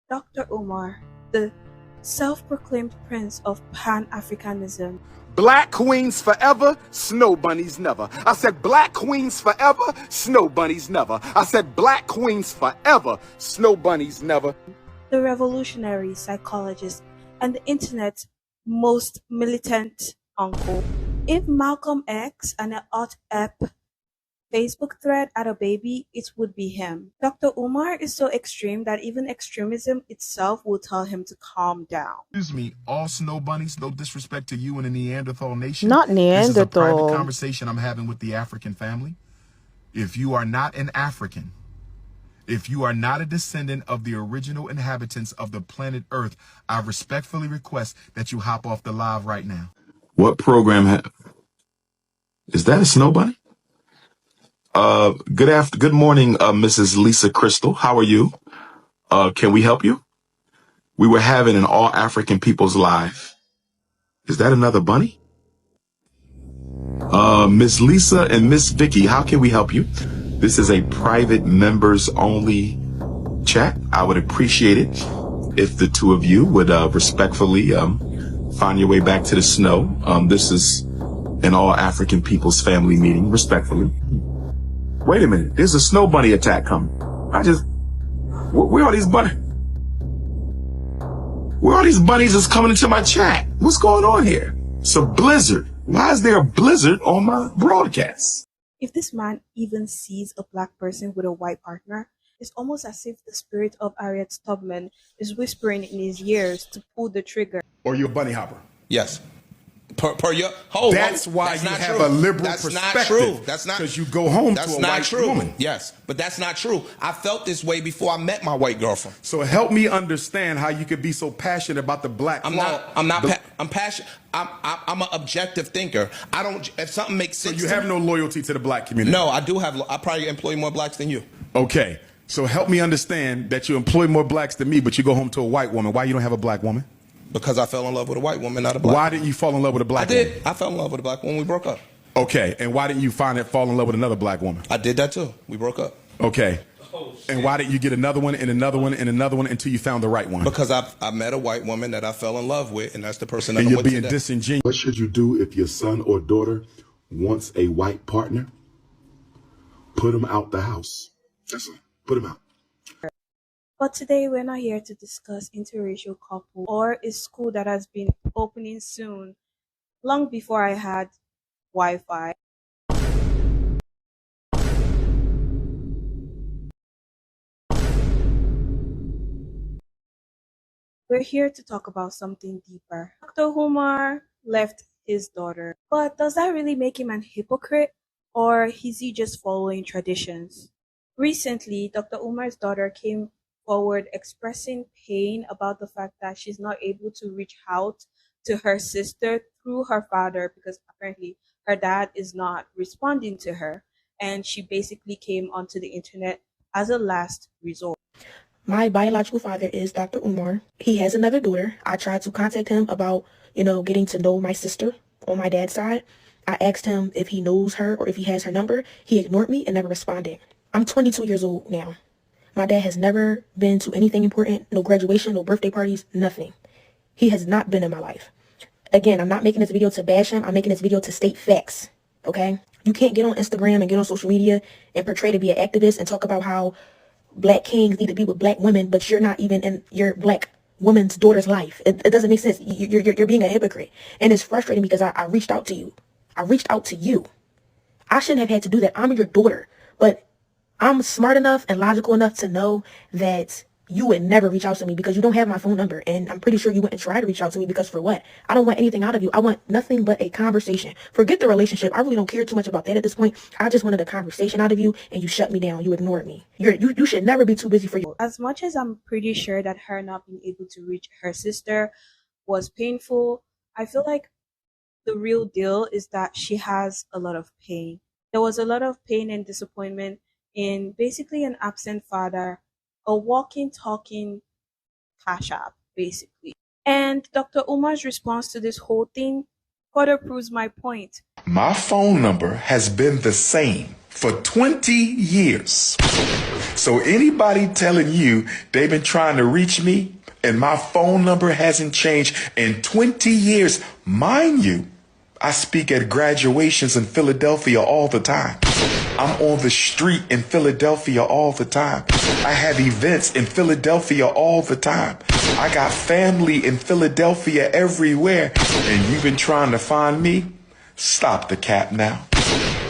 Dr. Umar, the self-proclaimed prince of Pan-Africanism. Black queens forever, snow bunnies never. I said black queens forever, snow bunnies never. I said black queens forever, snow bunnies never. The revolutionary psychologist and the internet's most militant uncle. If Malcolm X and an hot ep Facebook thread had a baby, it would be him. Dr. Umar is so extreme that even extremism itself will tell him to calm down. Excuse me, all snow bunnies, no disrespect to you and the Neanderthal nation. Not This is a private Neanderthal. conversation I'm having with the African family. If you are not an African, if you are not a descendant of the original inhabitants of the planet Earth, I respectfully request that you hop off the live right now. What program is that? A snow bunny? Good morning, Mrs. Lisa Crystal. How are you? Can we help you? We were having an all African people's live. Is that another bunny? Miss Lisa and Miss Vicky, how can we help you? This is a private members only chat. I would appreciate it if the two of you would respectfully find your way back to the snow. This is an all African people's family meeting, respectfully. Wait a minute, there's a snow bunny attack coming. Where are these bunnies? Where are these bunnies that's coming into my chat? What's going on here? It's a blizzard. Why is there a blizzard on my broadcast? If this man even sees a black person with a white partner, it's almost as if the spirit of Harriet Tubman is whispering in his ears to pull the trigger. Or you're a bunny hopper. Yes. That's why you have a liberal perspective. That's not true. That's not because you go home to That's a not white true. woman. Yes, but that's not true. I felt this way before I met my white girlfriend. So help me understand how you could be so passionate about the black flaw. I'm passionate. I'm an objective thinker. I don't. If something makes sense. So you have no loyalty to the black community. No, I do have. I probably employ more blacks than you. Okay. So help me understand that you employ more blacks than me, but you go home to a white woman. Why you don't have a black woman? Because I fell in love with a white woman, not a black. Why didn't you fall in love with a black woman? I did. I fell in love with a black woman. We broke up. Okay. And why didn't you fall in love with another black woman? I did that too. We broke up. Okay. And why didn't you get another one and another one and another one until you found the right one? Because I met a white woman that I fell in love with, and that's the person that and I'm you're with being today. disingenuous. What should you do if your son or daughter wants a white partner? Put him out the house. That's it. Put him out. But today we're not here to discuss interracial couple or a school that has been opening soon, long before I had Wi-Fi. We're here to talk about something deeper. Dr. Umar left his daughter, but does that really make him an hypocrite, or is he just following traditions? Recently, Dr. Umar's daughter came forward expressing pain about the fact that she's not able to reach out to her sister through her father because apparently her dad is not responding to her, and she basically came onto the internet as a last resort. My biological father is Dr. Umar. He has another daughter. I tried to contact him about, getting to know my sister on my dad's side. I asked him if he knows her or if he has her number. He ignored me and never responded. I'm 22 years old now. My dad has never been to anything important, no graduation, no birthday parties, nothing. He has not been in my life. Again, I'm not making this video to bash him. I'm making this video to state facts, okay? You can't get on Instagram and get on social media and portray to be an activist and talk about how black kings need to be with black women, but you're not even in your black woman's daughter's life. It doesn't make sense. You're being a hypocrite. And it's frustrating because I reached out to you. I reached out to you. I shouldn't have had to do that. I'm your daughter. But I'm smart enough and logical enough to know that you would never reach out to me because you don't have my phone number. And I'm pretty sure you wouldn't try to reach out to me because for what? I don't want anything out of you. I want nothing but a conversation. Forget the relationship. I really don't care too much about that at this point. I just wanted a conversation out of you and you shut me down. You ignored me. You should never be too busy for you. As much as I'm pretty sure that her not being able to reach her sister was painful, I feel like the real deal is that she has a lot of pain. There was a lot of pain and disappointment in basically an absent father, a walking, talking cash app, basically. And Dr. Umar's response to this whole thing further proves my point. My phone number has been the same for 20 years. So anybody telling you they've been trying to reach me and my phone number hasn't changed in 20 years, mind you, I speak at graduations in Philadelphia all the time. I'm on the street in Philadelphia all the time. I have events in Philadelphia all the time. I got family in Philadelphia everywhere. And you've been trying to find me? Stop the cap now.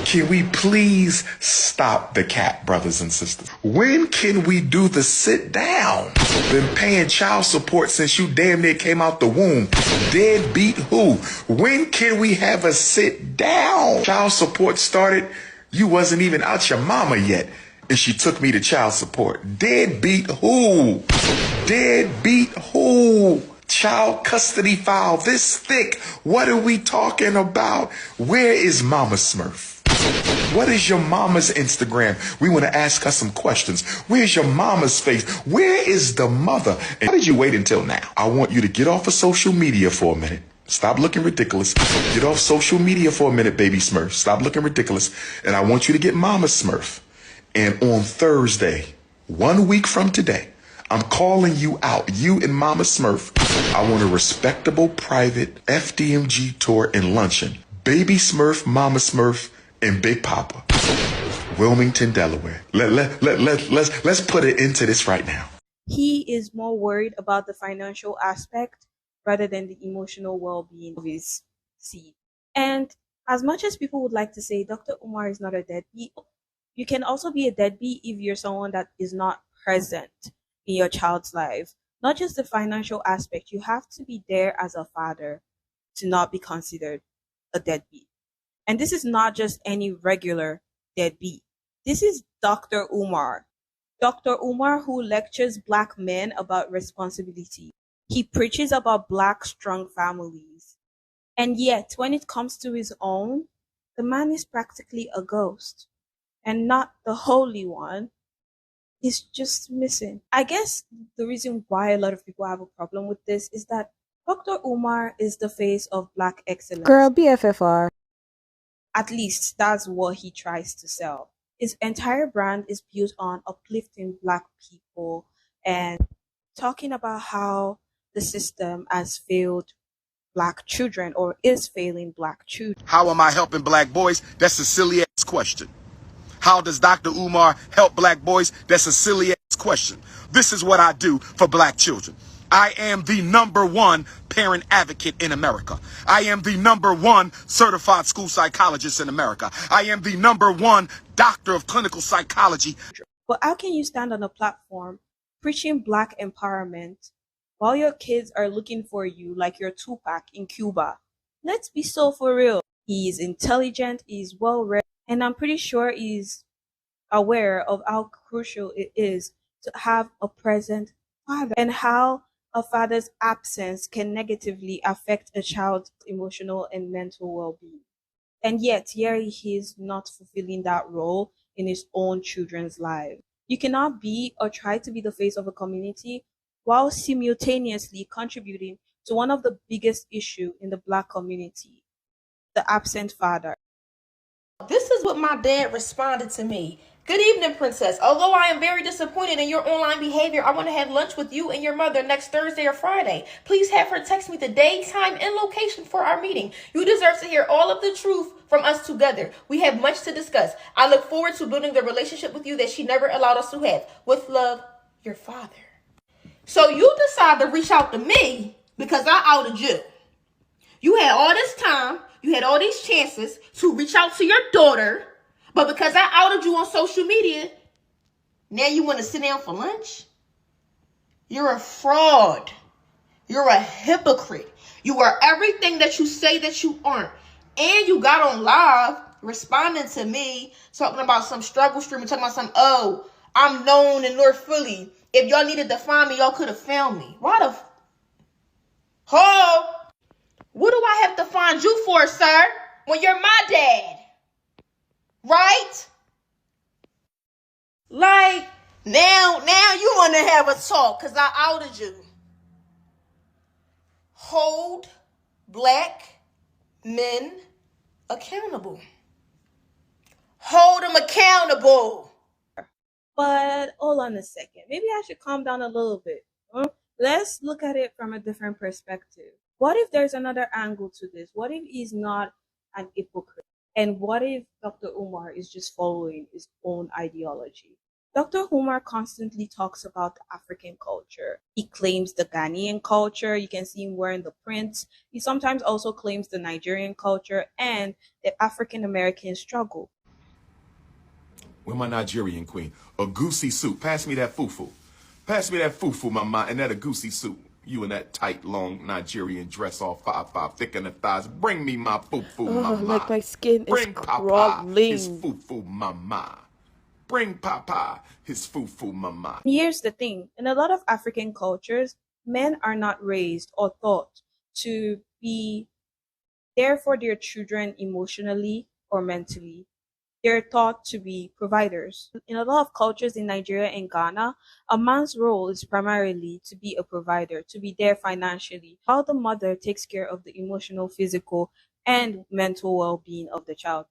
Can we please stop the cap, brothers and sisters? When can we do the sit down? Been paying child support since you damn near came out the womb. Deadbeat who? When can we have a sit down? Child support started, you wasn't even out your mama yet, and she took me to child support. Deadbeat who? Deadbeat who? Child custody file this thick. What are we talking about? Where is Mama Smurf? What is your mama's Instagram? We want to ask her some questions. Where's your mama's face? Where is the mother? And why did you wait until now? I want you to get off of social media for a minute. Stop looking ridiculous. Get off social media for a minute, baby Smurf. Stop looking ridiculous. And I want you to get Mama Smurf. And on Thursday, 1 week from today, I'm calling you out, you and Mama Smurf. I want a respectable private FDMG tour and luncheon. Baby Smurf, Mama Smurf, and Big Papa, Wilmington, Delaware. Let's put it into this right now. He is more worried about the financial aspect rather than the emotional well-being of his seed. And as much as people would like to say Dr. Umar is not a deadbeat, you can also be a deadbeat if you're someone that is not present in your child's life. Not just the financial aspect, you have to be there as a father to not be considered a deadbeat. And this is not just any regular deadbeat. This is Dr. Umar. Dr. Umar, who lectures Black men about responsibility. He preaches about Black strong families. And yet, when it comes to his own, the man is practically a ghost. And not the Holy One. He's just missing. I guess the reason why a lot of people have a problem with this is that Dr. Umar is the face of Black excellence. Girl, BFFR. At least that's what he tries to sell. His entire brand is built on uplifting Black people and talking about how the system has failed Black children or is failing Black children. How am I helping Black boys? That's a silly ass question. How does Dr. Umar help Black boys? That's a silly ass question. This is what I do for Black children. I am the #1 parent advocate in America. I am the #1 certified school psychologist in America. I am the #1 doctor of clinical psychology. But how can you stand on a platform preaching Black empowerment while your kids are looking for you like your Tupac in Cuba? Let's be so for real. He is intelligent, he is well read, and I'm pretty sure he's aware of how crucial it is to have a present father and how a father's absence can negatively affect a child's emotional and mental well-being. And yet, here he is not fulfilling that role in his own children's life. You cannot be or try to be the face of a community while simultaneously contributing to one of the biggest issues in the Black community, the absent father. This is what my dad responded to me. Good evening, Princess. Although I am very disappointed in your online behavior, I want to have lunch with you and your mother next Thursday or Friday. Please have her text me the day, time, and location for our meeting. You deserve to hear all of the truth from us together. We have much to discuss. I look forward to building the relationship with you that she never allowed us to have. With love, your father. So you decide to reach out to me because I outed you. You had all this time, you had all these chances to reach out to your daughter, but because I outed you on social media, now you want to sit down for lunch? You're a fraud. You're a hypocrite. You are everything that you say that you aren't. And you got on live responding to me, talking about some struggle stream and talking about some, oh, I'm known in North Philly. If y'all needed to find me, y'all could have found me. Why the what do I have to find you for, sir? When you're my dad. Right? Like, now you want to have a talk because I outed you. Hold Black men accountable. Hold them accountable. But hold on a second. Maybe I should calm down a little bit. Let's look at it from a different perspective. What if there's another angle to this? What if he's not an hypocrite? And what if Dr. Umar is just following his own ideology? Dr. Umar constantly talks about the African culture. He claims the Ghanaian culture. You can see him wearing the prints. He sometimes also claims the Nigerian culture and the African American struggle. Where my Nigerian queen? A goosey soup. Pass me that fufu. Pass me that fufu, mama, and that a goosey soup. You in that tight, long Nigerian dress, all 5'5", thick in the thighs. Bring me my fufu, mama. Like my skin Bring is Papa his crawling. fufu, mama. Bring Papa his fufu, mama. Here's the thing. In a lot of African cultures, men are not raised or taught to be there for their children emotionally or mentally. They're taught to be providers. In a lot of cultures in Nigeria and Ghana, a man's role is primarily to be a provider, to be there financially, while the mother takes care of the emotional, physical, and mental well-being of the child.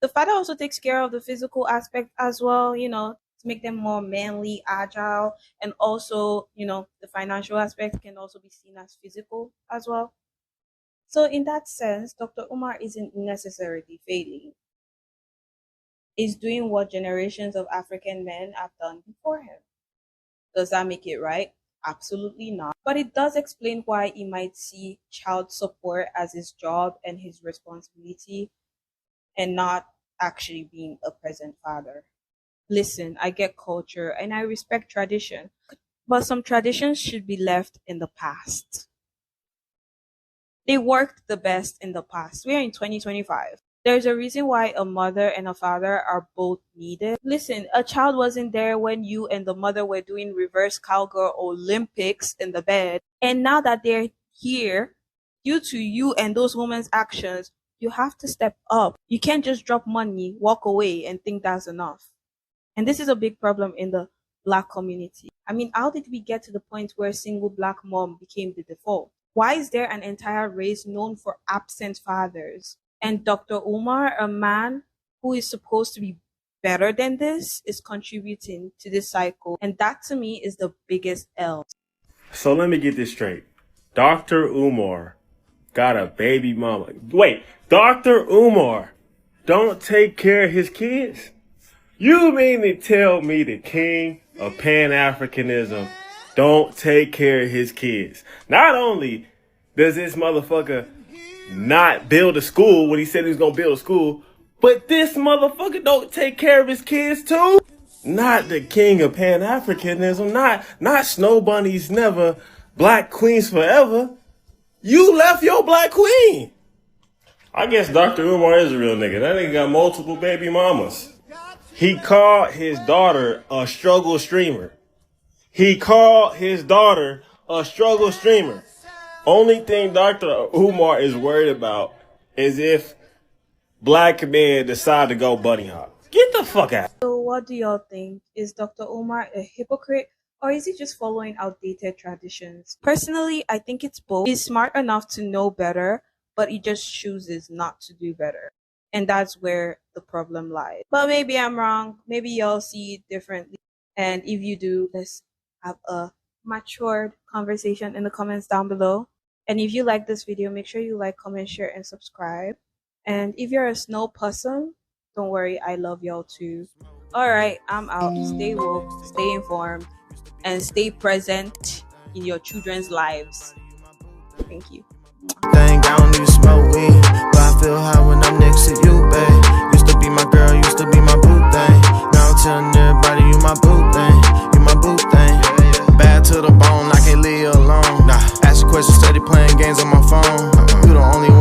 The father also takes care of the physical aspect as well, to make them more manly, agile, and also, the financial aspect can also be seen as physical as well. So in that sense, Dr. Umar isn't necessarily failing. Is doing what generations of African men have done before him. Does that make it right? Absolutely not. But it does explain why he might see child support as his job and his responsibility and not actually being a present father. Listen, I get culture and I respect tradition, but some traditions should be left in the past. They worked the best in the past. We are in 2025. There's a reason why a mother and a father are both needed. Listen, a child wasn't there when you and the mother were doing reverse cowgirl Olympics in the bed. And now that they're here, due to you and those women's actions, you have to step up. You can't just drop money, walk away, and think that's enough. And this is a big problem in the Black community. I mean, how did we get to the point where single Black mom became the default? Why is there an entire race known for absent fathers? And Dr. Umar, a man who is supposed to be better than this, is contributing to this cycle. And that to me is the biggest L. So let me get this straight. Dr. Umar got a baby mama. Wait, Dr. Umar don't take care of his kids? You mean to tell me the king of Pan-Africanism don't take care of his kids? Not only does this motherfucker not build a school when he said he was gonna build a school, but this motherfucker don't take care of his kids too? Not the king of Pan-Africanism, not snow bunnies never, black queens forever. You left your black queen. I guess Dr. Umar is a real nigga. That nigga got multiple baby mamas. He called his daughter a struggle streamer. Only thing Dr. Umar is worried about is if black men decide to go bunny hop. Get the fuck out. So what do y'all think? Is Dr. Umar a hypocrite or is he just following outdated traditions? Personally, I think it's both. He's smart enough to know better, but he just chooses not to do better. And that's where the problem lies. But maybe I'm wrong. Maybe y'all see it differently. And if you do, let's have a matured conversation in the comments down below. And if you like this video, make sure you like, comment, share, and subscribe. And if you're a snow possum, don't worry, I love y'all too. Alright, I'm out. Stay woke, stay informed, and stay present in your children's lives. Thank you. Think I don't even smoke weed, but I feel high when I'm next to you, babe. Used to be my girl, used to be my boo thing. Now I'm telling everybody you my boo thing, you my boo thing. Bad to the bone, I can't leave you alone. Nah, ask you questions, steady playing games on my phone. You the only one